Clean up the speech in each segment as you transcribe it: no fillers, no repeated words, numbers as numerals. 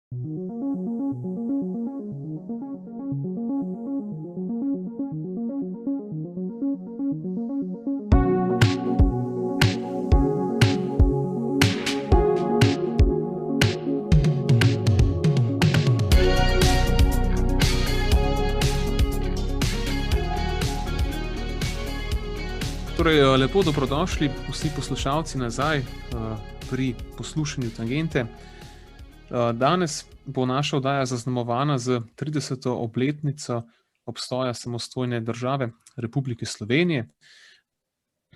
Torej, lepo dobrodošli vsi poslušalci nazaj pri poslušanju Tangente. Danes bo naša oddaja zaznamovana z 30. obletnico obstoja samostojne države Republike Slovenije.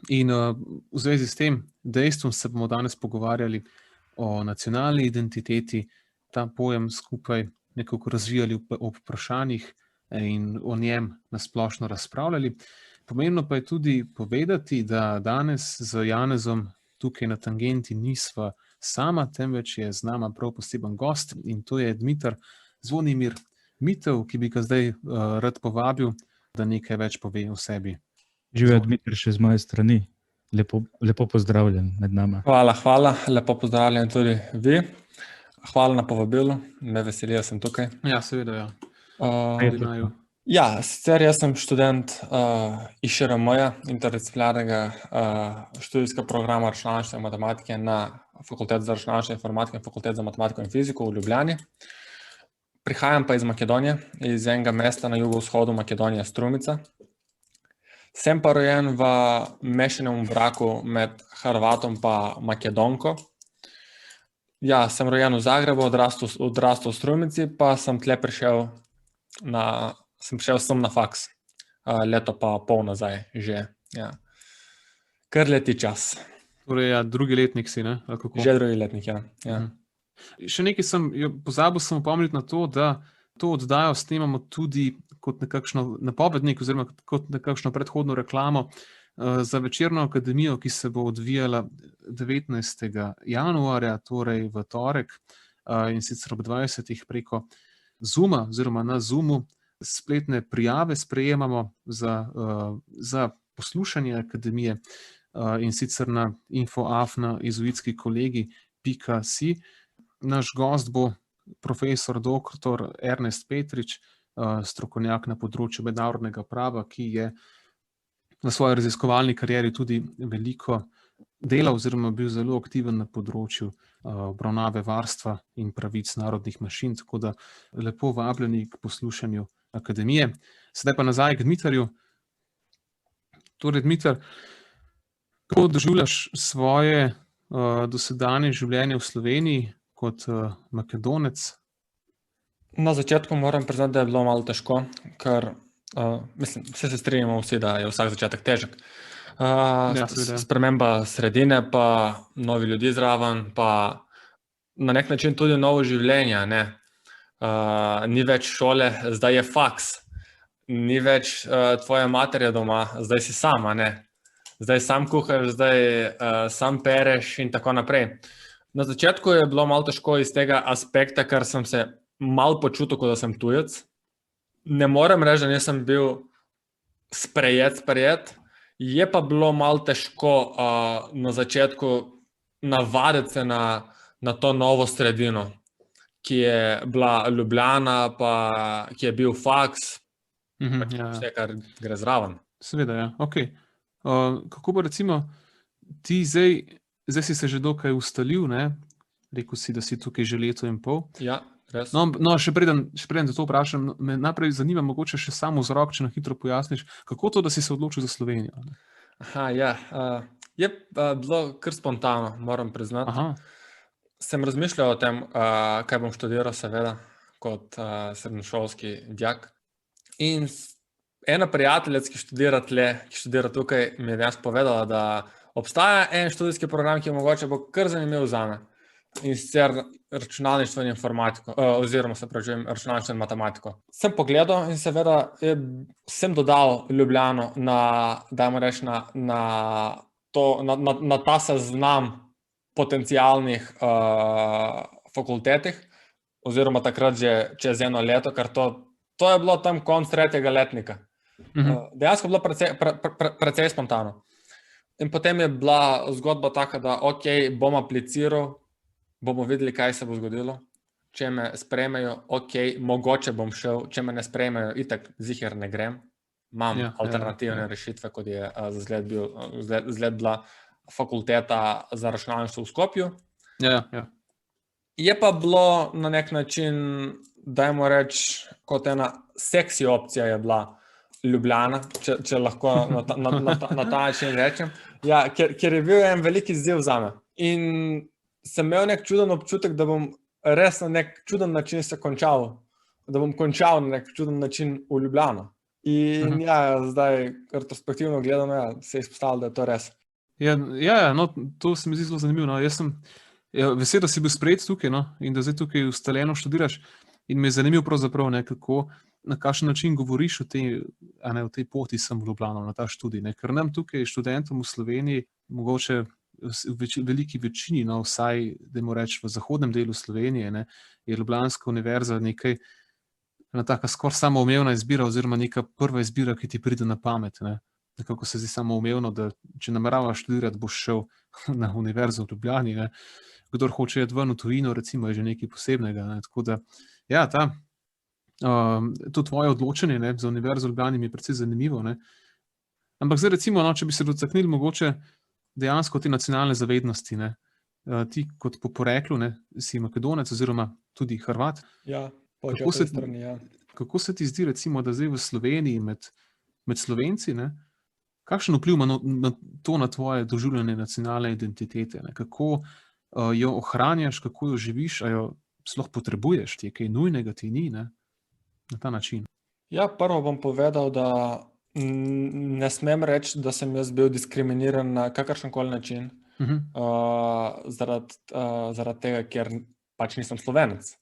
In v zvezi s tem dejstvom se bomo danes pogovarjali o nacionalni identiteti, ta pojem skupaj nekako razvijali ob vprašanjih in o njem nasplošno razpravljali. Pomembno pa je tudi povedati, da danes z Janezom tukaj na Tangenti nisva sama, temveč je z nama prav poseben gost in to je Dmitar Zvonimir Mitev, ki bi ga zdaj rad povabil, da nekaj več pove o sebi. Živijo Dmitar še z moje strani. Lepo pozdravljen med nama. Hvala. Lepo pozdravljen tudi vi. Hvala na povabilu. Me veseli, da sem tukaj. Ja, seveda, ja. Ja, sicer jaz sem študent IŠRM-ja, interdisciplinarnega študijskega programa računalništva in matematike na Fakultetu za računalništvo in informatiko in Fakultetu za matematiko in fiziko v Ljubljani. Prihajam pa iz Makedonije, iz enega mesta na jugovzhodu Makedonije, Strumica. Sem pa rojen v mešanem braku med Hrvatom pa Makedonko. Ja, sem rojen v Zagrebu, odrastel v Strumici, pa sem tle prišel sem na faks, leto pa pol nazaj že. Ja. Kar leti čas. Torej, ja, drugi letnik si, ne? Že drugi letnik, ja. Še nekaj pozabil sem opomniti na to, da to oddajo snemamo tudi kot nekakšno napovednik oziroma kot nekakšno predhodno reklamo za večerno akademijo, ki se bo odvijala 19. januarja, torej v torek, in sicer ob 20. preko Zooma oziroma na Zoomu. Spletne prijave sprejemamo za poslušanje akademije in sicer na info@izuitskikolegi.si. Naš gost bo profesor dr. Ernest Petrič, strokovnjak na področju mednarodnega prava, ki je na svoji raziskovalni karieri tudi veliko delal oziroma bil zelo aktiven na področju obravnave varstva in pravic narodnih manjšin, tako da lepo vabljeni k poslušanju akademije. Sedaj pa nazaj k Dmitarju. Torej, Dmitar, kako doživljaš svoje dosedanje življenje v Sloveniji kot Makedonec? Na začetku moram priznati, da je bilo malo težko, ker vse se strinjamo vsi, da je vsak začetek težek. Sprememba sredine, pa novi ljudje zraven, pa na nek način tudi novo življenje, ne. Ni več šole, zdaj je faks, ni več tvoje matere doma, zdaj si sama, ne. Zdaj sam kuhaš, zdaj sam pereš in tako naprej. Na začetku je bilo malo težko iz tega aspekta, ker sem se malo počutil, kot da sem tujec. Ne morem reči, da nisem bil sprejet, je pa bilo malo težko na začetku navaditi se na to novo sredino, ki je bila Ljubljana, pa ki je bil faks, vse, kar gre zraven. Seveda, ja, okej. Kako pa recimo ti zdaj si se že dokaj ustalil, ne? Rekel si, da si tukaj že leto in pol. Ja, res. No, še preden te to vprašam, me najprej zanima mogoče še sam vzrok, če na hitro pojasniš, kako to, da si se odločil za Slovenijo? Je bilo kar spontano, moram priznati. Sem razmišljal o tem, kaj bom študiral, seveda, kot srednješolski dijak. In ena prijateljica, ki študira tukaj, mi je dejansko povedala, da obstaja en študijski program, ki mogoče bo kar zanimiv zame. In sicer računalništvo in informatiko, oziroma računalništvo in matematiko. Sem pogledal in seveda sem dodal Ljubljano na ta seznam potencialnih fakultetih, oziroma takrat že čez eno leto, ker to je bilo tam konec 3. letnika. Dejansko je bilo precej spontano. In potem je bila zgodba taka, da bom apliciral, bomo videli, kaj se bo zgodilo. če me sprejmejo, ok, mogoče bom šel, če me ne sprejmejo, itak ziher ne grem. Imam alternativne rešitve, kot je zgled bila fakulteta za računalništvo v Skopju. Je pa bilo na nek način, dajmo reči, kot ena seksi opcija je bila Ljubljana, če lahko na ta način rečem. Ja, ker je bil en velik izziv zame. In sem imel nek čuden občutek, da bom res na nek čuden način se končal, da bom končal na nek čuden način v Ljubljano. In zdaj, retrospektivno gledano, se je izpostavilo, da je to res. No, to se mi zdi zelo zanimivo. No. Jaz sem vesel, da si bil sprejet tukaj, no, in da zdaj tukaj ustaljeno študiraš. In me je zanimivo pravzaprav, kako, na kakšen način govoriš o tej poti sem v Ljubljano, na ta študij. Ne. Ker nam tukaj študentom v Sloveniji, mogoče v veliki večini, no, vsaj, dajmo reči, v zahodnem delu Slovenije, ne, je Ljubljanska univerza ena taka skoraj samoumevna izbira oziroma neka prva izbira, ki ti pride na pamet. Ne. Nekako se zdi samoumevno, da če nameravaš študirati, boš šel na univerzo v Ljubljani. Ne. Kdor hoče iti ven v tujino, recimo, je že nekaj posebnega. Ne. Tako da, to tvoje odločenje, ne, za univerzo v Ljubljani mi je precej zanimivo. Ne. Ampak zdaj recimo, no, če bi se dotaknili mogoče dejansko te nacionalne zavednosti, ne. Ti kot po poreklu, ne, si Makedonec oziroma tudi Hrvat. Kako se ti zdi, recimo, da zdaj v Sloveniji med Slovenci, ne, kakšen vpliv ima na to na tvoje doživljanje nacionalne identitete? Ne? Kako jo ohranjaš, kako jo živiš, a jo sploh potrebuješ, ti je kaj nujnega, ti ni, ne? Na ta način. Ja, prvo bom povedal, da ne smem reči, da sem jaz bil diskriminiran na kakršenkoli način, zaradi tega, ker pač nisem Slovenec.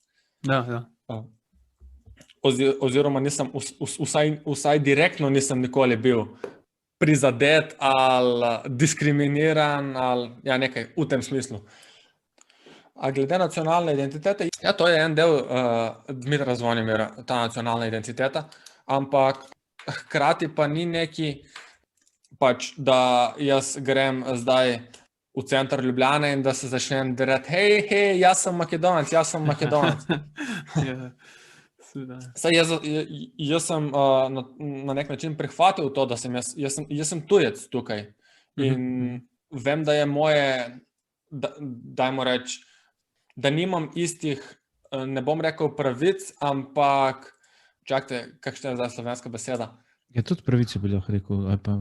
Oziroma nisem, vsaj direktno nisem nikoli bil prizadet ali diskriminiran ali nekaj v tem smislu. A glede nacionalne identitete, to je en del Dmitra Zvonimira, ta nacionalna identiteta, ampak hkrati pa ni neki, pač, da jaz grem zdaj v center Ljubljane in da se začnem dirati, hej, jaz sem Makedonec. Jaz sem na nek način prihvatil to, da sem jaz sem tujec tukaj in vem, da je moje, dajmo reči, da nimam istih, ne bom rekel pravic, ampak čakajte, kakšna je zdaj slovenska beseda? Ja, tudi pravice bi lahko rekel, ali pa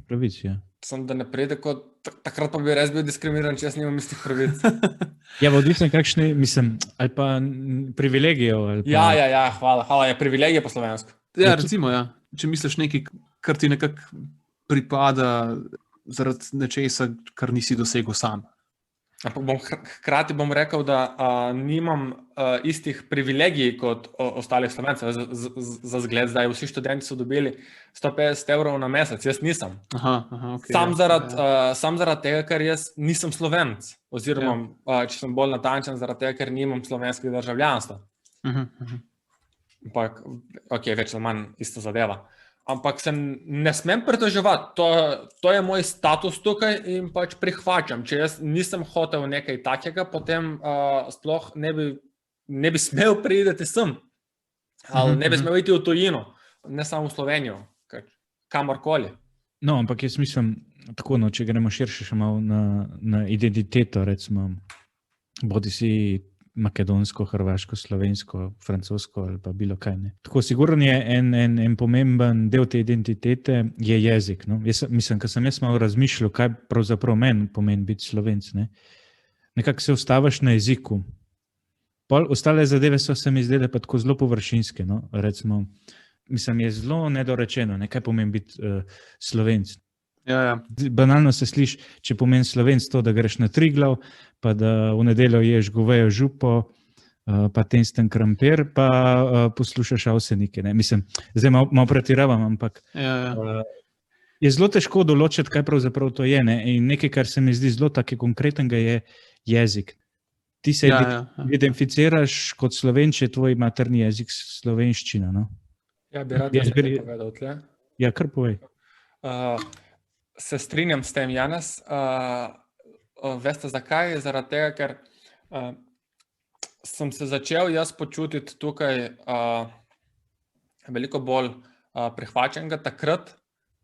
pravic, Sem, da ne pride kot, takrat pa bi res bil diskriminiran, če jaz nimam istih pravic. Ja, pa odvisno kakšne, mislim, ali pa privilegijev. Ja, hvala, je privilegije po slovensko. Ja, recimo, če misliš nekaj, kar ti nekako pripada zaradi nečesa, kar nisi dosegel sam. Hkrati bom rekel, da nimam istih privilegij kot ostalih Slovencev. Za zgled, zdaj vsi študenti so dobili 150 evrov na mesec, jaz nisem. Okay, sam zaradi tega, ker jaz nisem Slovenec. Oziroma, če sem bolj natančen, zaradi tega, ker nimam slovenskega državljanstva. Ampak, več ali manj ista zadeva. Ampak se ne smem pritoževati, to je moj status tukaj in pač prihvaćam. Če jaz nisem hotel nekaj takega, potem sploh ne bi smel priti sem. Ali ne bi smel iti v tujino, ne samo v Slovenijo, kamorkoli. No, ampak jaz mislim, tako, če gremo širše še malo na identiteto, recimo, bodi si makedonsko, hrvaško, slovensko, francosko ali pa bilo kaj. Ne. Tako, sigurno je en pomemben del te identitete je jezik. No. Mislim, ko sem jaz malo razmišljal, kaj pravzaprav meni pomeni biti Slovenc. Ne. Nekako se ustaviš na jeziku. Pol ostale zadeve so se mi zdele pa tako zelo površinske. No. Recimo, mislim, je zelo nedorečeno, kaj pomeni biti Slovenc. Banalno se sliši, če pomeni Slovenc to, da greš na Triglav, pa da v nedeljo ješ govejo župo, pa tensten krampir, pa poslušaš Avsenike. Ne? Mislim, zdaj malo pretiravam, ampak je zelo težko določiti, kaj pravzaprav to je. Ne? In nekaj, kar se mi zdi zelo tako konkretnega, je jezik. Ti se identificiraš kot Slovenč, je tvoj materni jezik slovenščina. No? Ja, bi rad nekaj povedal tle. Ja, kar povej. Se strinjam s tem, Janez. Veste zakaj? Zaradi tega, ker sem se začel jaz počutiti tukaj veliko bolj prihvaćenega takrat,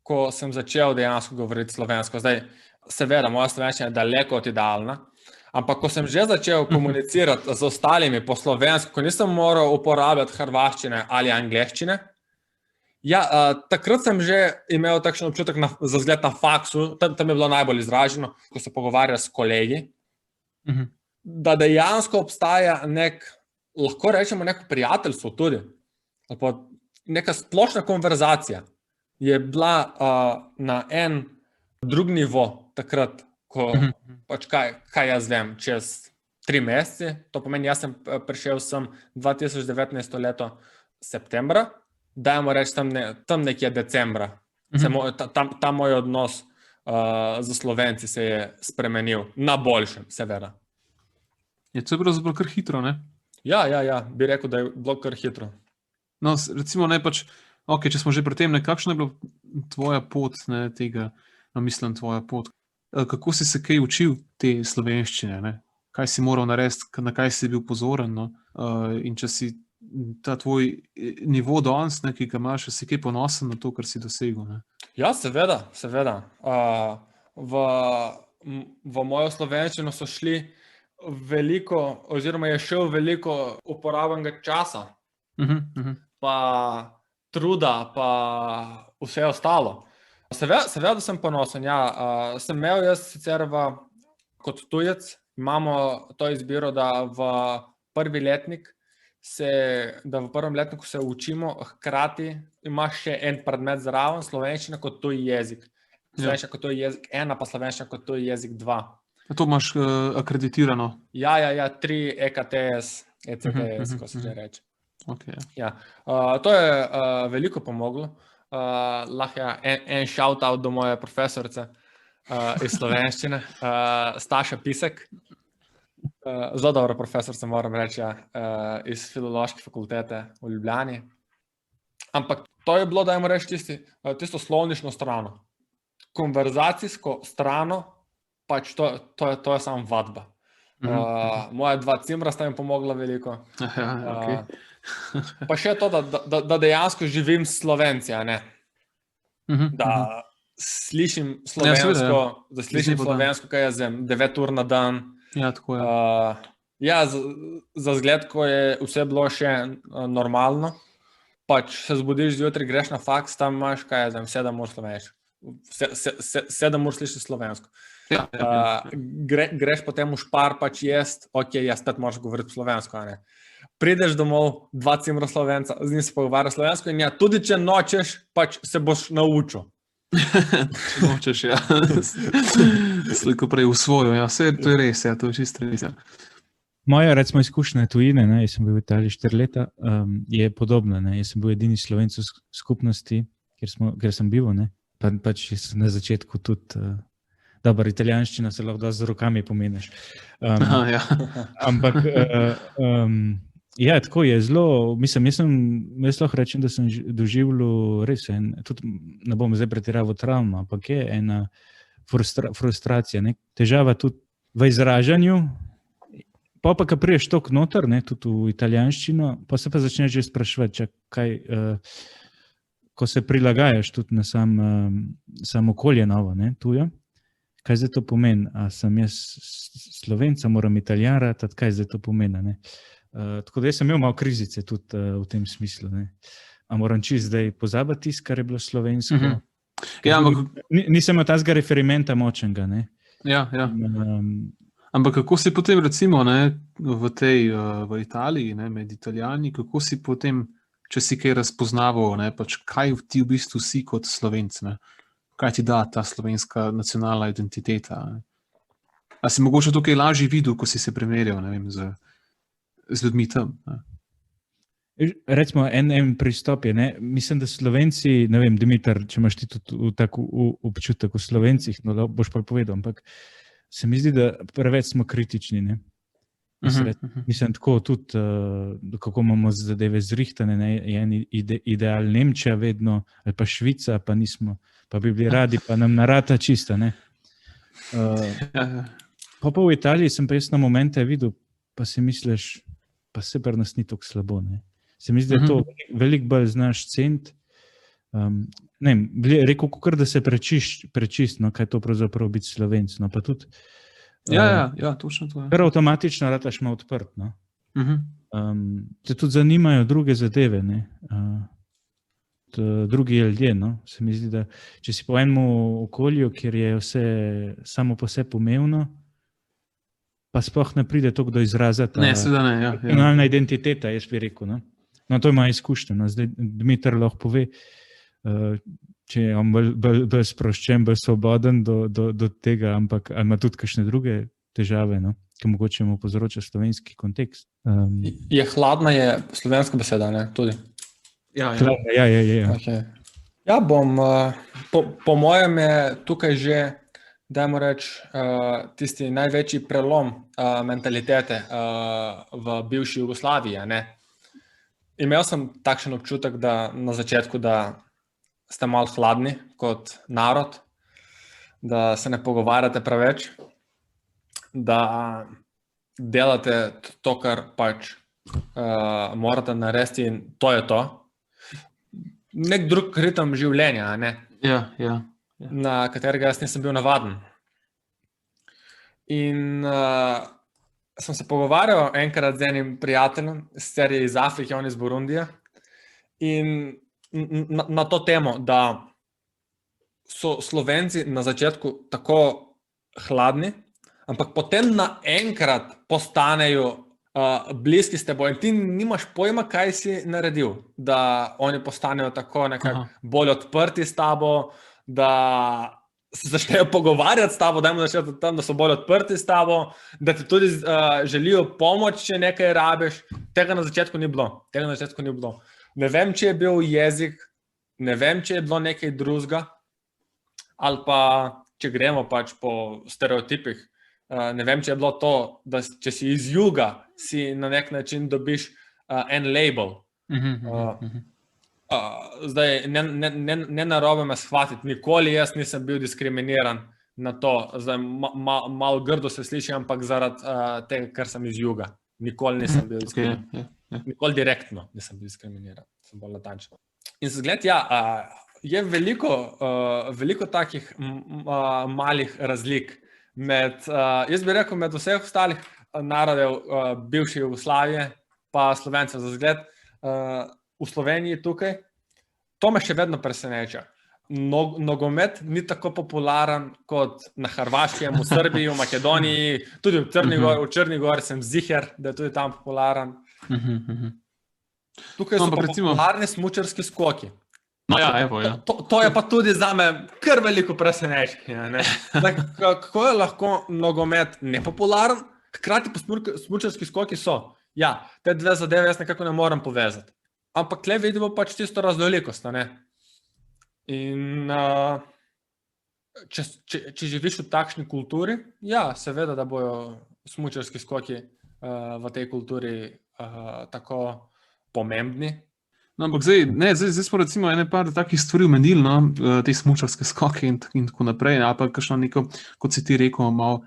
ko sem začel dejansko govoriti slovensko. Zdaj, seveda, moja slovenščina je daleko od idealna, ampak ko sem že začel komunicirati z ostalimi po slovensko, ko nisem moral uporabljati hrvaščine ali angleščine, takrat sem že imel takšen občutek za zgled na faksu, tam je bilo najbolj izraženo, ko se pogovarja s kolegi, da dejansko obstaja lahko rečemo neko prijateljstvo tudi, ali pa neka splošna konverzacija je bila na en drug nivo takrat, ko pač kaj jaz vem, čez 3 mesece, to pomeni, jaz sem prišel sem 2019 leto septembra, dajmo reči tam nekje decembra. Ta moj odnos z Slovenci se je spremenil na boljšem, seveda. Je to bilo zelo kar hitro, ne? Ja, bi rekel, da je bilo kar hitro. No, recimo, če smo že pri tem, kakšna je bila tvoja pot tega, mislim, tvoja pot? Kako si se kaj učil te slovenščine, ne? Kaj si moral narediti, na kaj si bil pozoren, no? In če si ta tvoj nivo danes, ki ga imaš, si kaj ponosen na to, kar si dosegel, ne? Ja, seveda. V mojo slovenščino so šli veliko, oziroma je šel veliko uporabnega časa, pa truda, pa vse ostalo. Seveda sem ponosen, sem imel jaz sicer kot tujec, imamo to izbiro, da v prvem letniku se učimo, hkrati imaš še en predmet zraven, slovenščina kot tuji jezik. Slovenščina kot tuji jezik 1, pa slovenščina kot tuji jezik 2. To imaš akreditirano? Ja, 3 EKTS, ECTS, ko se že reče. Okay. To je veliko pomoglo. Lahko en shout-out do moje profesorice iz slovenščine, Staša Pisek. Zelo dobra profesorica, moram reči, iz Filološke fakultete v Ljubljani. Ampak to je bilo, dajmo reči, tisto slovnično strano. Konverzacijsko strano, pač to je samo vadba. Moja 2 cimra sta mi pomogla veliko. Pa še to, da dejansko živim s Slovenci, da slišim slovensko, kaj jaz vem, 9 ur na dan. Ja, tako je. Za zgled, ko je vse bilo še normalno, pač se zbudiš zjutraj, greš na faks, tam imaš, kaj jaz vem, 7 ur slovenščino. 7 ur slišiš slovensko. Greš potem v Špar, pač jaz spet moraš govoriti slovensko, Prideš domov, 2 cimra Slovenca, z njim se pogovarja slovensko in tudi če nočeš, pač se boš naučil. Če nočeš, Sliko prej v svojo, to je res, to je čisto res. Moja, recimo, izkušnja tujine, jaz sem bil v Italiji 4 leta, je podobna, Jaz sem bil edini Slovenc v skupnosti, kjer sem bil, pač na začetku tudi dobro, italijanščina se lahko z rokami pomeniš. Ampak tako je zelo, mislim, jaz lahko rečem, da sem doživljal res tudi ne bom zdaj pretiraval travma, ampak je ena frustracija, težava tudi v izražanju, pa ko priješ toliko noter, tudi v italijanščino, pa se pa začneš že spraševati, kaj, ko se prilagajaš tudi na sam okolje novo, tujo. Kaj zdaj to pomeni? A sem jaz Slovenca, moram Italijan ratati, kaj zdaj to pomeni? Tako da jaz sem imel malo krizice tudi v tem smislu. A moram čisto zdaj pozabiti tisto, kar je bilo slovensko? Nisem imel tazga referimenta močnega. Ampak kako si potem recimo v Italiji, med Italijani, kako si potem, če si kaj razpoznaval, pač kaj ti v bistvu si kot Slovenc, kaj ti da ta slovenska nacionalna identiteta? A si mogoče tukaj lažje videl, ko si se primerjal, z ljudmi tam? Recimo, en pristop je, mislim, da Slovenci, ne vem, Dimitar, če imaš ti tudi tako občutek v Slovencih, no, boš pa povedal, ampak se mi zdi, da preveč smo kritični, Mislim, tako tudi, kako imamo zadeve zrihtane, je en ideal Nemčija vedno, ali pa Švica, pa nismo, pa bi bili radi, pa nam narata čista, Pa v Italiji sem pa jaz na momente videl, pa si misliš, pa se pri nas ni tako slabo. Ne. Se mi zdi, da to veliko bolj znaš cent. Ne vem, rekel, kakor da se prečist, no, kaj to pravzaprav biti Slovenc. No, pa tudi, ja, točno to je. Kar avtomatično rataš malo odprt. No. Te tudi zanimajo druge zadeve, ne. Drugi ljudje. No. Se mi zdi, da če si po enem okolju, kjer je vse samo po sebi umevno, pa sploh ne pride to, kdo izraza ta nacionalna identiteta, jaz bi rekel. No, to ima izkušnja. No. Zdaj Dmitr lahko pove, če je on bolj sproščen, bolj svoboden do tega, ampak ima tudi kakšne druge težave, no, ki mogoče mu povzroča slovenski kontekst. Je hladna je slovenska beseda, ne? Tudi. Ja. Okay. Ja, bom, po mojem je tukaj že, dajmo reči, tisti največji prelom mentalitete v bivši Jugoslaviji, ne? Imel sem takšen občutek, da na začetku, da ste malo hladni kot narod, da se ne pogovarjate preveč, da delate to, kar pač morate narediti in to je to. Nek drug ritem življenja, ne? Ja. Na katerega jaz nisem bil navaden. In sem se pogovarjal enkrat z enim prijateljem, sicer je iz Afrike, on iz Burundija, in na to temo, da so Slovenci na začetku tako hladni, ampak potem naenkrat postanejo bliski s teboj in ti nimaš pojma, kaj si naredil, da oni postanejo tako nekako bolj odprti s tabo, da se začnejo pogovarjati s tabo, dajmo začeti tam, da so bolj odprti s tabo, da ti tudi želijo pomoč, če nekaj rabiš. Tega na začetku ni bilo. Ne vem, če je bil jezik, ne vem, če je bilo nekaj drugega, ali pa, če gremo pač po stereotipih, ne vem, če je bilo to, da če si iz juga, si na nek način dobiš en label. Zdaj, ne narobe me shvatiti, nikoli jaz nisem bil diskriminiran na to, zdaj malo grdo se sliši, ampak zaradi tega, ker sem iz juga. Nikoli nisem bil diskriminiran. Nikoli direktno nisem bil diskriminiran, sem bolj natančen. In zgled, je veliko takih malih razlik med, jaz bi rekel, med vseh ostalih narodov bivše Jugoslavije pa Slovencev. Za zgled, v Sloveniji tukaj, to me še vedno preseneča. Nogomet ni tako popularen kot na Hrvaškem, v Srbiji, v Makedoniji, tudi v Črni Gori sem ziher, da je tudi tam popularen. Tukaj so pa popularni smučarski skoki. No ja, evo, ja. To je pa tudi zame kar veliko presenečenje. Kako je lahko nogomet nepopularen, hkrati pa smučarski skoki so. Ja, te dve zadeve jaz nekako ne morem povezati. Ampak tle vidimo pač tisto raznolikost, ne? In če živiš v takšni kulturi, ja, seveda, da bojo smučarski skoki v tej kulturi tako pomembni. No, ampak zdaj smo recimo ene par takih stvari omenili, no, te smučarske skoke in tako naprej, ali pa kakšno neko, kot si ti rekel, malo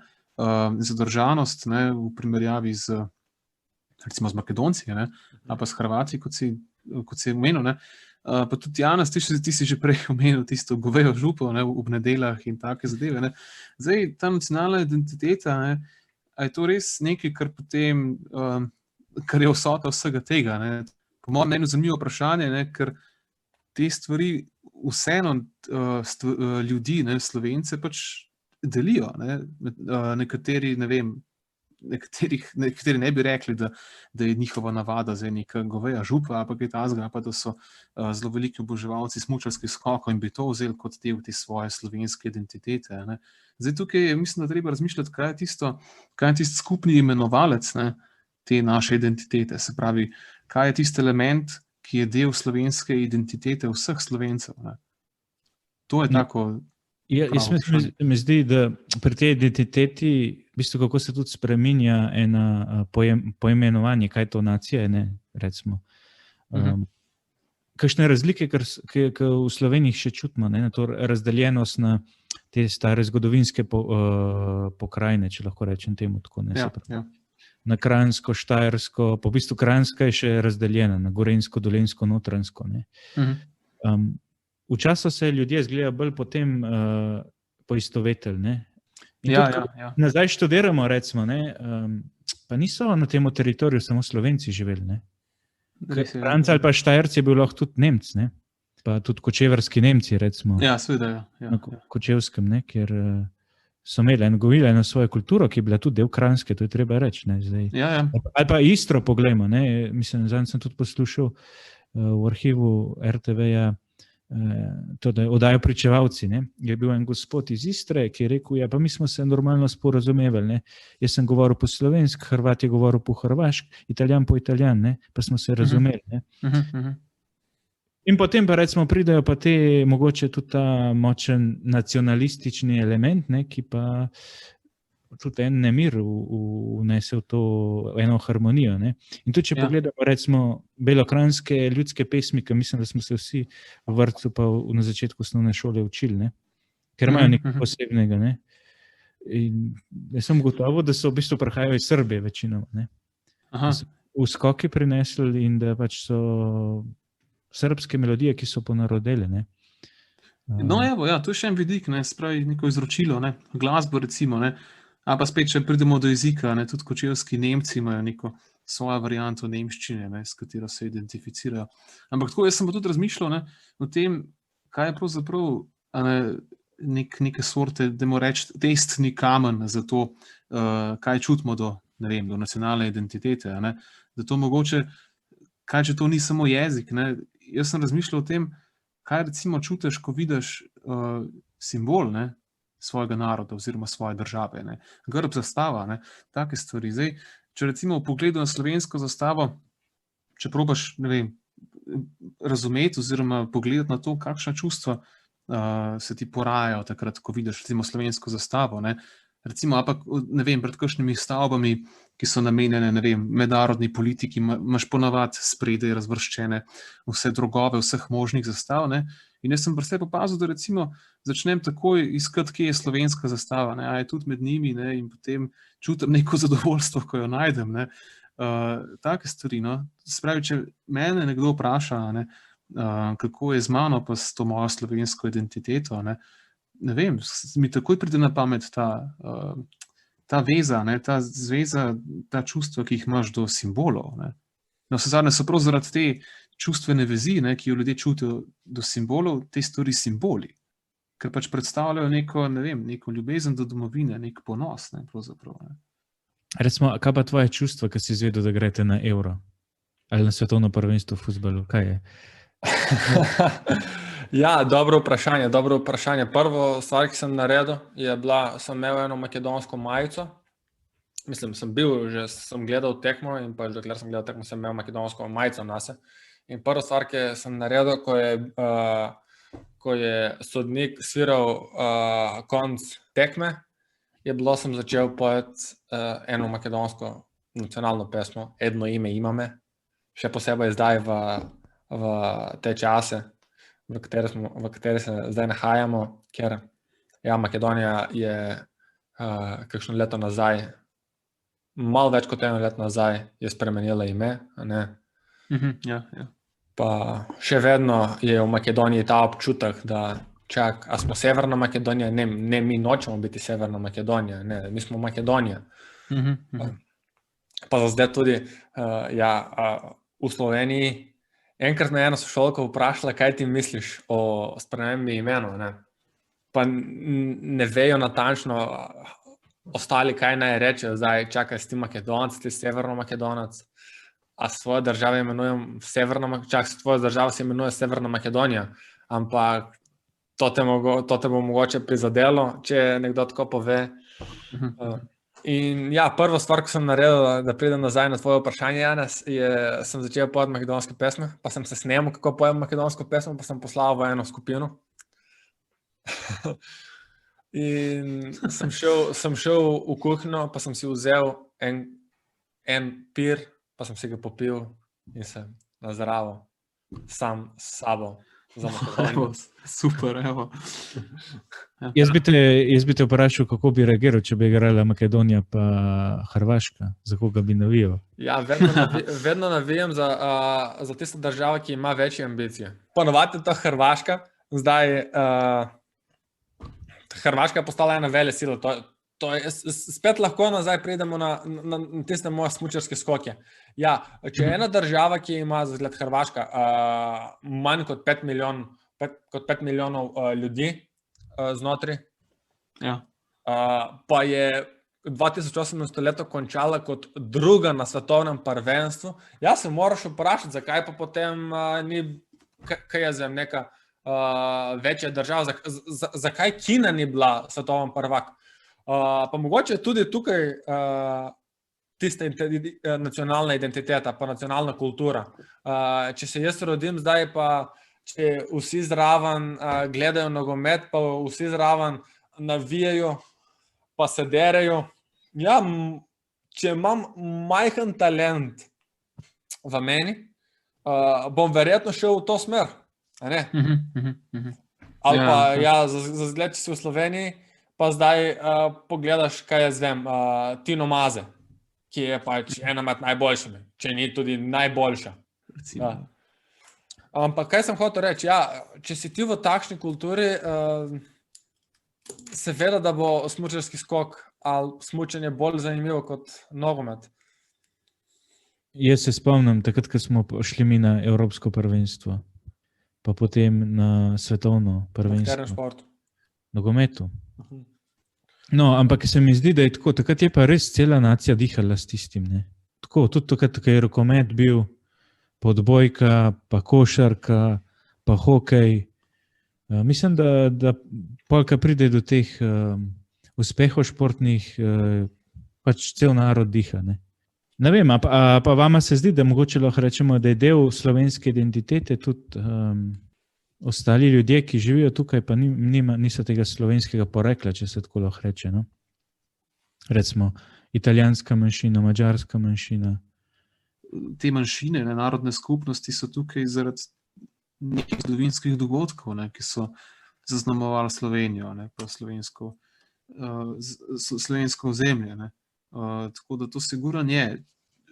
zadržanost, ne, v primerjavi z, recimo z Makedonci, ne, ali pa s Hrvati, kot si omenil, ne. Pa tudi Janez, ti si že prej omenil tisto govejo župo, ne, v nedeljah in take zadeve. Ne. Zdaj, ta nacionalna identiteta, ne, a je to res nekaj, kar potem, kar je vsota vsega tega, ne. Po mojem mnenju zanimivo vprašanje, ne, ker te stvari vseeno ljudi, ne, Slovence pač delijo, ne. Nekateri, ne vem, nekateri ne bi rekli, da je njihova navada zdaj neka goveja župa, ali pa kaj takega, pa da so zelo veliki oboževalci smučarskih skokov in bi to vzeli kot del te svoje slovenske identitete. Ne. Zdaj tukaj mislim, da treba razmišljati, kaj je tisti skupni imenovalec, ne, te naše identitete. Se pravi, kaj je tisti element, ki je del slovenske identitete vseh Slovencev. Ne. To je tako. Jaz mi zdi, da pri tej identiteti, v bistvu, kako se tudi spreminja ena poimenovanje, kaj to nacija je, ne, recimo. Kakšne razlike, ki v Sloveniji še čutimo, ne, na to razdeljenost na te stare zgodovinske pokrajine, če lahko rečem temu tako. Ne, na Kranjsko, Štajersko, pa v bistvu Kranjska je še razdeljena na Gorenjsko, Dolenjsko, Notranjsko. Ne. Včasih se ljudje zgleda bolj potem poistovetili. Ne. In tudi, nazaj študiramo, recimo, ne, pa niso na tem teritoriju samo Slovenci živeli. Ne. Kranjci ali pa Štajerci je bil lahko tudi Nemci, ne. Pa tudi kočevarski Nemci, recimo. Ja, seveda, na Kočevskem, ne, kjer so imeli eno svojo kulturo, ki je bila tudi del Kranjske, to je treba reči. Ne, zdaj. Ali pa Istro, poglejmo, ne, mislim, zadnjič sem tudi poslušal v arhivu RTV-ja oddajo Pričevalci, ne, je bil en gospod iz Istre, ki je rekel, ja, pa mi smo se normalno sporazumevali, ne, jaz sem govoril po slovensk, Hrvat je govoril po hrvašk, Italijan po italijan, ne, pa smo se razumeli, ne. In potem pa recimo pridejo pa te, mogoče tudi ta močen nacionalistični element, ne, ki pa tudi en nemir vnese v to eno harmonijo. Ne. In tudi, če pogledamo recimo belokranjske ljudske pesmi, ki mislim, da smo se vsi v vrtcu pa na začetku osnovne šole učili, ne, ker imajo nekaj posebnega. Ne. In jaz sem gotovo, da so v bistvu prihajajo iz Srbije večinoma. Ne. Da so v skoki prinesli in da pač so srpske melodije, ki so ponarodele. Ne. No, evo, to je še en vidik, ne, spravi neko izročilo, ne, glasbo recimo, ne, a pa spet, če pridemo do jezika, ne, tudi kočevski Nemci imajo neko svojo varianto nemščine, ne, s katero se identificirajo. Ampak tako, jaz sem pa tudi razmišljal, ne, o tem, kaj je pravzaprav neke sorte, dajmo reči, testni kamen za to, kaj čutimo do nacionalne identitete, ne, da to mogoče, kaj če to ni samo jezik, ne, jaz sem razmišljal o tem, kaj recimo čutiš, ko vidiš simbol, ne, svojega naroda oziroma svoje države, ne, grb, zastava, ne, take stvari. Zdaj, če recimo v pogledu na slovensko zastavo, če probaš, ne vem, razumeti oziroma pogledati na to, kakšna čustva se ti porajajo takrat, ko vidiš recimo slovensko zastavo, ne, recimo, ampak, ne vem, pred kakšnimi stavbami, ki so namenjene, ne vem, mednarodni politiki, imaš ponavadi spredaj razvrščene vse drogove, vseh možnih zastav, ne, in jaz sem pri sebi opazil, da recimo začnem takoj iskati, kje je slovenska zastava, ne, a je tudi med njimi, ne, in potem čutim neko zadovoljstvo, ko jo najdem, ne, take stvari, no, se pravi, če mene nekdo vpraša, ne, kako je z mano pa s to mojo slovensko identiteto, ne vem, mi takoj pride na pamet ta veza, ne, ta zveza, ta čustva, ki jih imaš do simbolov. Ne. No, vsezadnje so prav zaradi te čustvene vezi, ne, ki jo ljudje čutijo do simbolov, te stvari simboli, ker pač predstavljajo neko, ne vem, neko ljubezen do domovine, nek ponos, ne, pravzaprav. Ne. Recimo, kaj pa tvoje čustva, ko si izvedel, da greste na Euro? Ali na svetovno prvenstvo v fuzbalu? Kaj je? Ja, dobro vprašanje. Prvo stvar, ki sem naredil, je bila, sem imel eno makedonsko majico. Mislim, sem gledal tekmo in pač dokler sem gledal tekmo, sem imel makedonsko majico nase. In prvo stvar, ki sem naredil, ko je sodnik sviral konc tekme, je bilo, sem začel pojeti eno makedonsko nacionalno pesmo, Edno ime imame, še posebej zdaj v te čase, v kateri se zdaj nahajamo, ker Makedonija je kakšno leto nazaj, malo več kot eno leto nazaj, je spremenila ime. Ne? Pa še vedno je v Makedoniji ta občutek, da a smo Severna Makedonija? Ne, mi nočemo biti Severna Makedonija, ne, mi smo Makedonija. Pa za zdaj tudi v Sloveniji. Enkrat me ena sošolka vprašala, kaj ti misliš o spremembi imenu, ne? Pa ne vejo natančno ostali, kaj naj rečejo zdaj, čakaj, si ti Makedonec, ti Severno-Makedonac, a svojo državo imenujem tvoja država se imenuje Severna Makedonija, ampak to te bo mogoče prizadelo, če nekdo tako pove. In ja, prva stvar, ko sem naredil, da pridem nazaj na tvoje vprašanje, Janez, sem začel pojeti makedonske pesme, pa sem se snemal, kako pojem makedonsko pesmo, pa sem poslal v eno skupino. In sem šel v kuhinjo, pa sem si vzel en pir, pa sem si ga popil in se nazdravil sam s sabo. za Makedonijo. Super, evo. Jaz bi te vprašal, kako bi reagiral, če bi igrala Makedonija pa Hrvaška, za koga bi navijal? Ja, vedno navijam za tiste države, ki ima večje ambicije. Ponovadi je to Hrvaška, zdaj Hrvaška je postala ena velja sila. To je, spet lahko nazaj pridemo na tiste moje smučarske skoke. Ja, če je ena država, ki ima za zgled Hrvaška manj kot 5 milijonov ljudi znotraj, Ja. Pa je 2018 leto končala kot druga na svetovnem prvenstvu, jaz se moraš vprašati, zakaj pa potem ni, kaj jaz vem, neka večja država, zakaj Kina ni bila svetovni prvak. Pa mogoče tudi tukaj tista nacionalna identiteta, pa nacionalna kultura. Če se jaz rodim zdaj, pa če vsi zraven gledajo nogomet, pa vsi zraven navijajo, pa se derejo. Ja, če imam majhen talent v meni, bom verjetno šel v to smer. A ne? Ali pa, ja, za zgled, če si v Sloveniji, pa zdaj pogledaš, kaj jaz vem, Tino Maze, ki je pač ena med najboljšimi, če ni tudi najboljša. Ja. Ampak kaj sem hotel reči, ja, če si ti v takšni kulturi, seveda, da bo smučarski skok ali smučanje bolj zanimivo kot nogomet. Jaz se spomnim, takrat, ko smo šli mi na Evropsko prvenstvo, pa potem na svetovno prvenstvo. V katerem športu? Nogometu. No, ampak se mi zdi, da je tako, takrat je pa res cela nacija dihala s tistim, ne. Tako, tudi takrat, ko je rokomet bil, pa odbojka, pa košarka, pa hokej. Mislim, da polka pride do teh uspehov športnih, pač cel narod diha, ne. Ne vem, pa vama se zdi, da mogoče lahko rečemo, da je del slovenske identitete tudi ostali ljudje, ki živijo tukaj, pa niso tega slovenskega porekla, če se tako lahko reče, no? Recimo, italijanska manjšina, madžarska manjšina. Te manjšine, narodne skupnosti so tukaj zaradi nekih zgodovinskih dogodkov, ki so zaznamovali Slovenijo, pa slovensko ozemlje. Tako da to sigurno je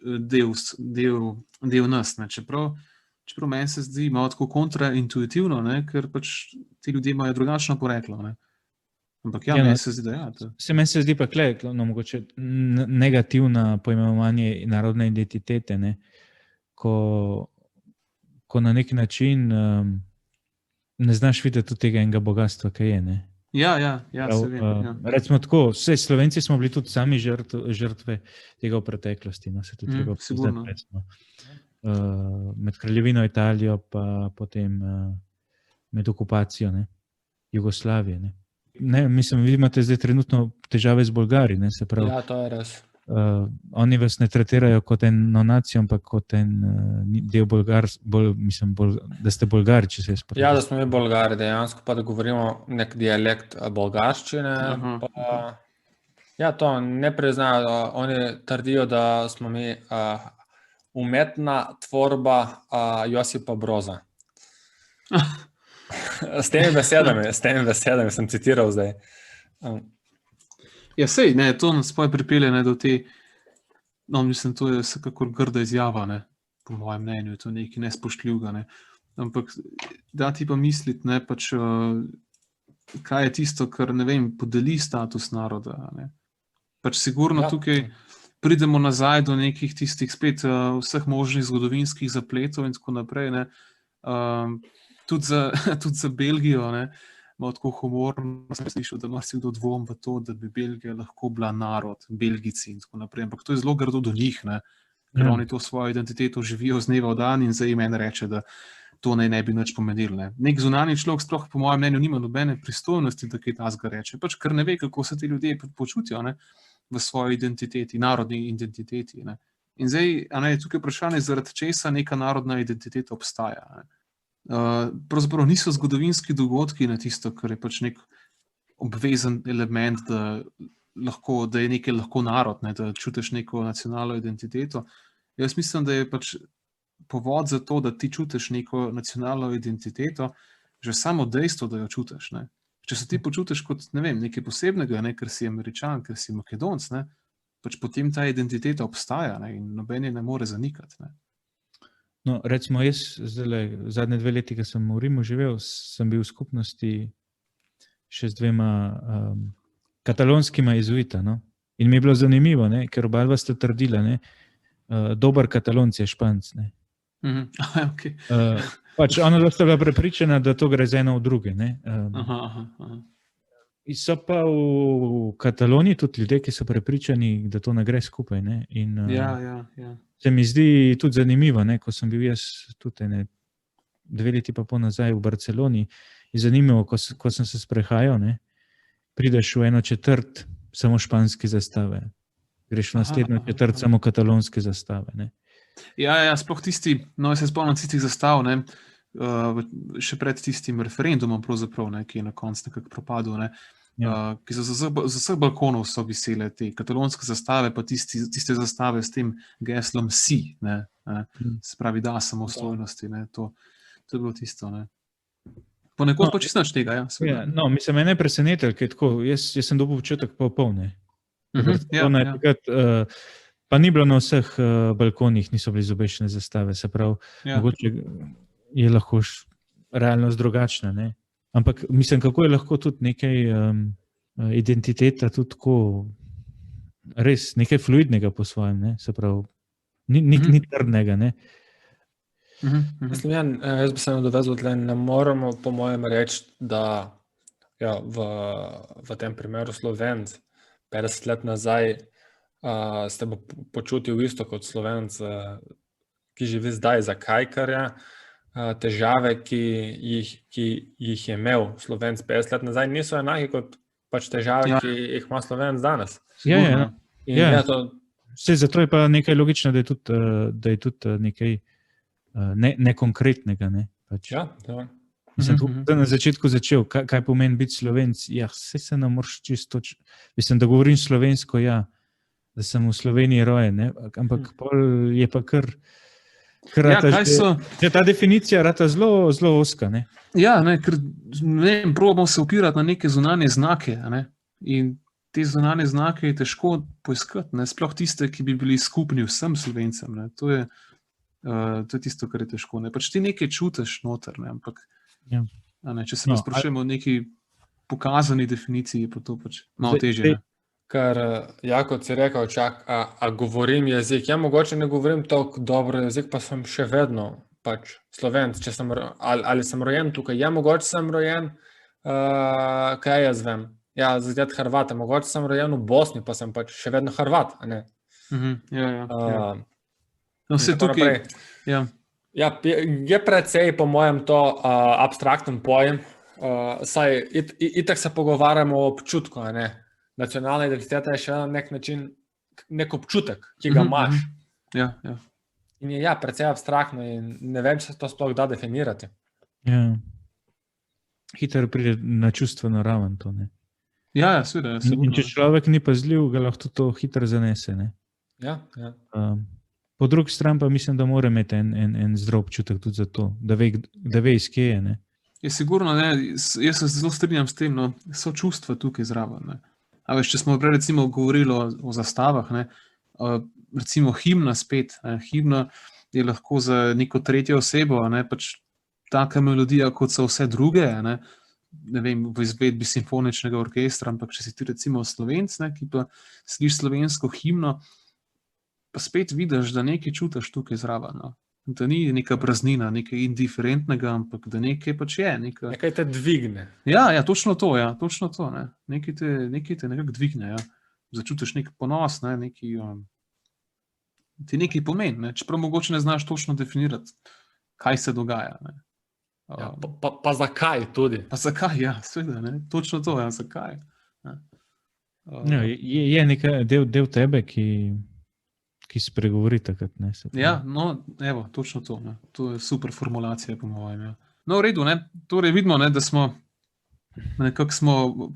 del nas. Čeprav meni se zdi malo tako kontraintuitivno, ker pač ti ljudje imajo drugačno poreklo. Ampak ja, meni se zdi, da ja. Meni se zdi pa mogoče negativna poimenovanje narodne identitete, ko na nek način ne znaš videti tudi tega enega bogatstva, kaj je, ne. Ja, se vem. Recimo tako, vse Slovenci smo bili tudi sami žrtve tega v preteklosti, no, se tudi treba poznati, recimo. Med Kraljevino Italijo, pa potem med okupacijo, Jugoslavije, ne. Mislim, vi imate zdaj trenutno težave z Bolgari, ne, se pravi. Ja, to je res. Oni vas ne tretirajo kot eno nacijo, ampak kot en del da ste Bolgari, če se je spomnim. Ja, da smo mi Bolgari, dejansko pa da govorimo nek dialekt bolgarščine. Ja, to ne priznajo. Oni trdijo, da smo mi umetna tvorba Josipa Broza. S temi besedami sem citiral zdaj. Ja, sej, to nas pa pripelje do te, mislim, to je vsekakor grda izjava, po mojem mnenju, je to nekaj nespoštljivega, ampak da ti pa misliti, pač, kaj je tisto, kar, ne vem, podeli status naroda, Pač sigurno tukaj pridemo nazaj do nekih tistih spet vseh možnih zgodovinskih zapletov in tako naprej, tudi za Belgijo, malo tako humorno sem slišal, da marsikdo dvom v to, da bi Belgija lahko bila narod, Belgijci in tako naprej, ampak to je zelo grdo do njih, ker oni to svojo identiteto živijo z dneva v dan in zdaj meni reče, da to ne bi nič pomenilo. Nek zunanji človek sploh po mojem mnenju nima nobene pristojnosti, da kaj takega reče, pač ker ne ve, kako se ti ljudje počutijo v svoji identiteti, narodni identiteti. In zdaj, tukaj vprašanje, zaradi česa neka narodna identiteta obstaja. Pravzaprav niso zgodovinski dogodki na tisto, kar je pač nek obvezen element, da je nekaj lahko narod, da čutiš neko nacionalno identiteto. Jaz mislim, da je pač povod za to, da ti čutiš neko nacionalno identiteto, že samo dejstvo, da jo čutiš. Ne? Če se ti počutiš kot nekaj posebnega, ne? Ker si Američan, ker si Makedonc, ne? Pač potem ta identiteta obstaja, ne? In noben je ne more zanikati. Ne? No, recimo jaz zadnje 2 leti, ko sem v Rimu živel, sem bil v skupnosti še z 2 katalonskima jezuita. No? In mi je bilo zanimivo, ne? Ker oba sta trdila, ne? Dober Katalonc je Španc. Ne? Okay. Pač ona sta bila prepričana, da to gre za eno v druge. Ne? Aha. So pa v Kataloniji tudi ljudje, ki so prepričani, da to ne gre skupaj. Ne? In, ja. Se mi zdi tudi zanimivo, ne? Ko sem bil jaz tudi 2 leti pa pol nazaj v Barceloni, je zanimivo, ko sem se sprehajal, ne? Prideš v eno četrt samo španske zastave, greš v naslednjo četrt samo katalonske zastave. Ne? Ja, sploh tisti, jaz se spomnim tistih zastav, ne, še pred tistim referendumom, pravzaprav, ne, ki je na koncu nekako propadel, ne, ki so z vseh balkonov so visele te katalonske zastave, pa tiste zastave s tem geslom si, ne, se pravi, da samostojnosti, ne, to je bilo tisto. Ne. Ponekod pa čisto nič tega. Ja, no, mislim, mene je presenetil, ker tako, jaz sem dobil občutek polne. Pa ni bilo na vseh balkonih, niso bili zobešene zastave, se pravi, mogoče je lahko realnost drugačna. Ne? Ampak mislim, kako je lahko tudi nekaj identiteta tudi tako res nekaj fluidnega po svojem, ne? Se pravi, ni trdnega, ne? Mislim, jaz bi se nadovezal, da ne moramo po mojem reči, da v tem primeru Slovenc 50 let nazaj ste bo počutil isto kot Slovenc, ki živi zdaj. Zakaj? Ker je težave, ki jih je imel Slovenc 50 let nazaj, niso enake kot pač težave, ki jih ima Slovenc danes. Zato je pa nekaj logično, da je tudi nekaj nekonkretnega. Ne? Pač. Mislim, na začetku začel, kaj pomeni biti Slovenc. Ja, se ne moreš čisto, mislim, da govorim slovensko, da sem v Sloveniji rojen, ne? Ampak pol je pa kar ta definicija rata zelo oska. Ne? Ja, ker probamo se opirati na neke zunanje znake, ne? In te zunanje znake je težko poiskati, ne? Sploh tiste, ki bi bili skupni vsem Slovencem. Ne? To je tisto, kar je težko. Ne? Pač ti nekaj čutiš noter, ne? Ampak če se sprašujemo o neki pokazani definiciji, pa to pač malo težje. Ker, kot si rekel, a govorim jezik. Ja, mogoče ne govorim toliko dobro jezik, pa sem še vedno pač Slovenc. Ali sem rojen tukaj? Ja, mogoče sem rojen, kaj jaz vem. Ja, zdaj Hrvata. Mogoče sem rojen v Bosni, pa sem pač še vedno Hrvat, a ne? Vse tukaj. Je precej, po mojem, to abstrakten pojem. Saj itak se pogovarjamo o občutku, a ne? Nacionalna identiteta je še na nek način nek občutek, ki ga imaš. In je precej abstraktno in ne vem, če se to sploh da definirati. Ja. Hitro pride na čustveno raven to, ne? Ja, seveda. In če človek ni pazljiv, ga lahko to hitro zanese, ne? Ja. Po drugi strani pa mislim, da mora imeti en zdrav občutek tudi za to, da ve iz kje je, ne? Je sigurno, ne? Jaz se zelo strinjam s tem, no, so čustva tukaj zraven, ne? A veš, če smo prej recimo govorili o zastavah, ne, recimo himna spet, ne, himna je lahko za neko tretjo osebo, ne, pač taka melodija, kot so vse druge, ne vem, v izvedbi simfoničnega orkestra, ampak če si ti recimo Slovenc, ne, ki pa slišiš slovensko himno, pa spet vidiš, da nekaj čutiš tukaj zraven, no. Da ni neka praznina, nekaj indiferentnega, ampak da nekaj pač je. Nekaj te dvigne. Ja, točno to, ne. Nekaj te nekako dvigne, ja. Začutiš nek ponos, ne, ti nekaj pomeni, ne. Čeprav mogoče ne znaš točno definirati, kaj se dogaja, ne. Pa zakaj tudi? Pa zakaj, ja, seveda, ne. Točno to, ja, zakaj. Je nekaj del tebe, ki spregovori takrat, ne? Ja, no, evo, točno to, ne. To je super formulacija, po mojem, ja. No, v redu, ne, torej vidimo, ne, da smo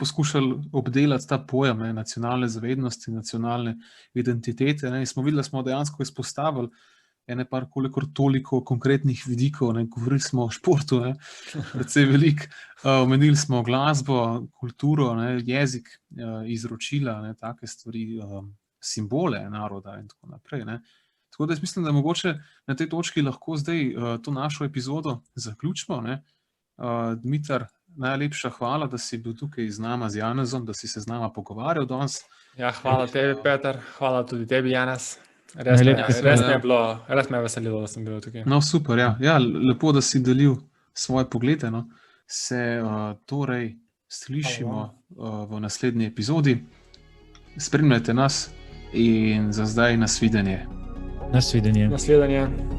poskušali obdelati ta pojem, ne, nacionalne zavednosti, nacionalne identitete, ne, in smo videli, da smo dejansko izpostavili par kolikor toliko konkretnih vidikov, ne, govorili smo o športu, ne, predvsej veliko, omenili smo glasbo, kulturo, ne, jezik, izročila, ne, take stvari, simbole naroda in tako naprej, ne. Tako da jaz mislim, da mogoče na tej točki lahko zdaj to našo epizodo zaključimo, ne. Dmitar, najlepša hvala, da si bil tukaj z nama, z Janezom, da si se z nama pogovarjal danes. Ja, hvala tebi, Peter, hvala tudi tebi, Janez. Res me je veselilo, da sem bil tukaj. No, super, ja. Ja, lepo, da si delil svoje poglede, no. Se torej slišimo v naslednji epizodi. Spremljajte nas in za zdaj nasvidenje. Nasvidenje. Nasvidenje.